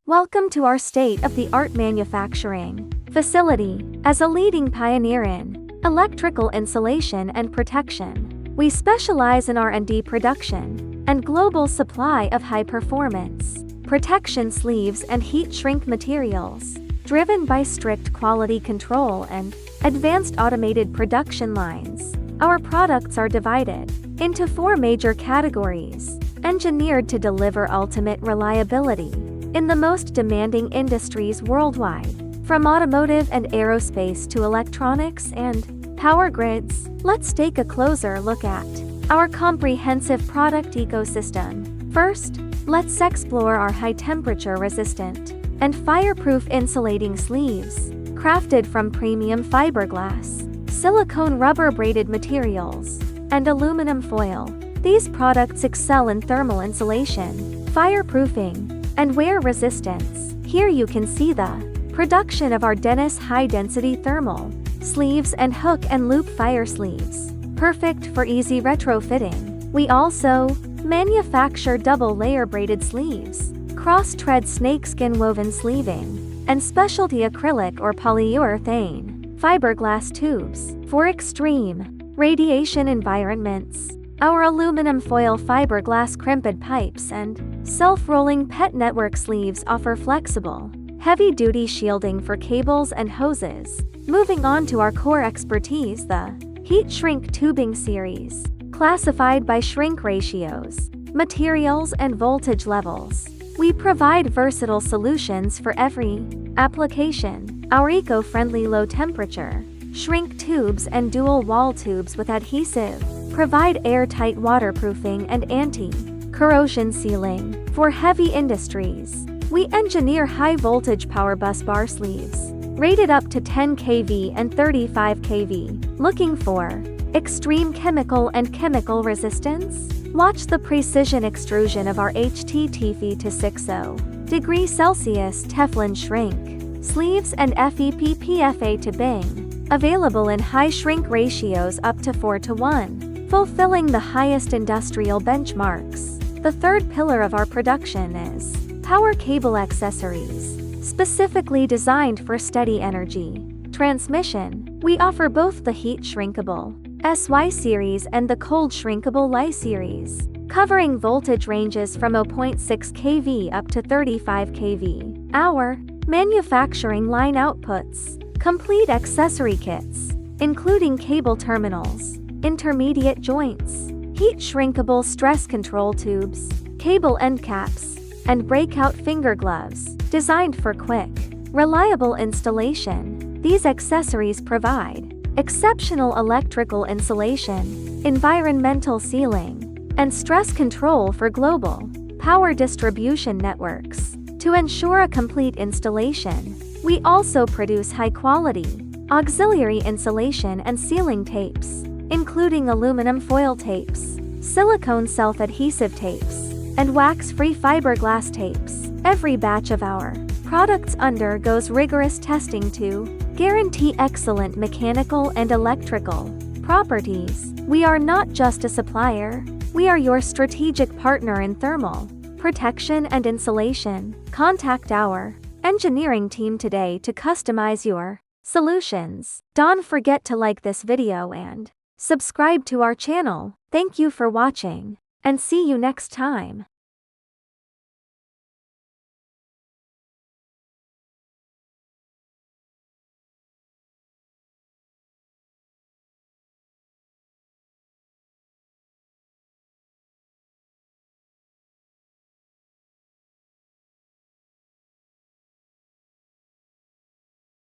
Welcome to our state-of-the-art manufacturing facility. As a leading pioneer in electrical insulation and protection, we specialize in R&D production and global supply of high-performance protection sleeves and heat-shrink materials. Driven by strict quality control and advanced automated production lines, our products are divided into 4 major categories, engineered to deliver ultimate reliability in the most demanding industries worldwide, from automotive and aerospace to electronics and power grids. Let's take a closer look at our comprehensive product ecosystem. First, let's explore our high-temperature resistant and fireproof insulating sleeves, crafted from premium fiberglass, silicone rubber-braided materials, and aluminum foil. These products excel in thermal insulation, fireproofing, and wear resistance. Here you can see the production of our Dennis high-density thermal sleeves and hook and loop fire sleeves, perfect for easy retrofitting. We also manufacture double-layer braided sleeves, cross-thread snakeskin woven sleeving, and specialty acrylic or polyurethane fiberglass tubes for extreme radiation environments. Our aluminum foil fiberglass crimped pipes and self-rolling PET network sleeves offer flexible, heavy-duty shielding for cables and hoses. Moving on to our core expertise, the heat shrink tubing series, classified by shrink ratios, materials, and voltage levels. We provide versatile solutions for every application. Our eco-friendly low-temperature shrink tubes and dual-wall tubes with adhesive provide airtight waterproofing and anti-corrosion sealing. For heavy industries, we engineer high-voltage power bus bar sleeves, rated up to 10 kV and 35 kV. Looking for extreme chemical and chemical resistance? Watch the precision extrusion of our HTTFE to 60°C Teflon shrink sleeves and FEP-PFA to Bing, available in high shrink ratios up to 4:1, fulfilling the highest industrial benchmarks. The third pillar of our production is power cable accessories, specifically designed for steady energy transmission. We offer both the heat shrinkable SY series and the cold shrinkable LI series, covering voltage ranges from 0.6 kV up to 35 kV. Our manufacturing line outputs complete accessory kits, including cable terminals, intermediate joints, heat shrinkable stress control tubes, cable end caps, and breakout finger gloves, designed for quick, reliable installation. These accessories provide exceptional electrical insulation, environmental sealing, and stress control for global power distribution networks. To ensure a complete installation, we also produce high-quality auxiliary insulation and sealing tapes, including aluminum foil tapes, silicone self-adhesive tapes, and wax-free fiberglass tapes. Every batch of our products undergoes rigorous testing to guarantee excellent mechanical and electrical properties. We are not just a supplier, we are your strategic partner in thermal protection and insulation. Contact our engineering team today to customize your solutions. Don't forget to like this video and subscribe to our channel. Thank you for watching, and see you next time.